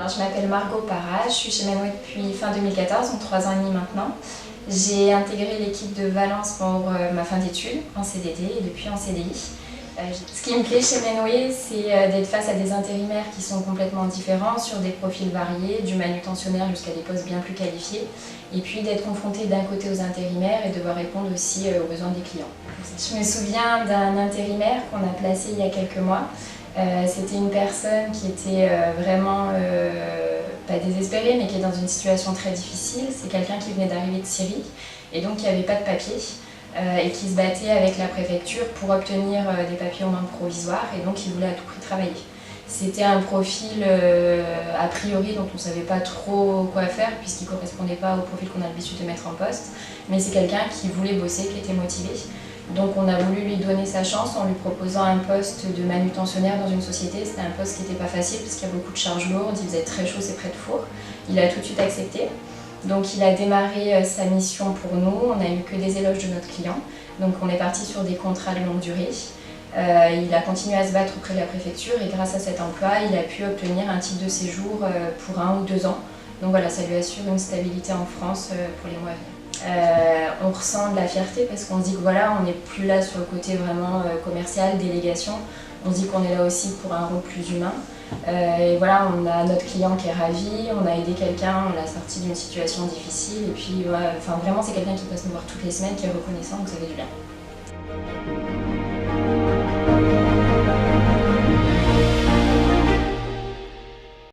Alors, je m'appelle Margot Parra, je suis chez Manway depuis fin 2014, donc 3 ans et demi maintenant. J'ai intégré l'équipe de Valence pour ma fin d'études en CDD et depuis en CDI. Ce qui me plaît chez Manway, c'est d'être face à des intérimaires qui sont complètement différents, sur des profils variés, du manutentionnaire jusqu'à des postes bien plus qualifiés, et puis d'être confronté d'un côté aux intérimaires et devoir répondre aussi aux besoins des clients. Je me souviens d'un intérimaire qu'on a placé il y a quelques mois. C'était une personne qui était vraiment pas désespérée, mais qui est dans une situation très difficile. C'est quelqu'un qui venait d'arriver de Syrie et donc qui n'avait pas de papiers et qui se battait avec la préfecture pour obtenir des papiers au moins provisoires, et donc il voulait à tout prix travailler. C'était un profil a priori dont on ne savait pas trop quoi faire puisqu'il ne correspondait pas au profil qu'on a l'habitude de mettre en poste, mais c'est quelqu'un qui voulait bosser, qui était motivé. Donc on a voulu lui donner sa chance en lui proposant un poste de manutentionnaire dans une société. C'était un poste qui n'était pas facile parce qu'il y a beaucoup de charges lourdes, il faisait très chaud, c'est près de Four. Il a tout de suite accepté. Donc il a démarré sa mission pour nous, on n'a eu que des éloges de notre client. Donc on est parti sur des contrats de longue durée. Il a continué à se battre auprès de la préfecture et grâce à cet emploi, il a pu obtenir un titre de séjour pour 1 ou 2 ans. Donc voilà, ça lui assure une stabilité en France pour les mois à venir. On ressent de la fierté parce qu'on se dit que voilà, on n'est plus là sur le côté vraiment commercial, délégation. On se dit qu'on est là aussi pour un rôle plus humain. Et voilà, on a notre client qui est ravi, on a aidé quelqu'un, on l'a sorti d'une situation difficile. Et puis voilà, enfin, vraiment, c'est quelqu'un qui passe nous voir toutes les semaines, qui est reconnaissant, donc ça fait du bien.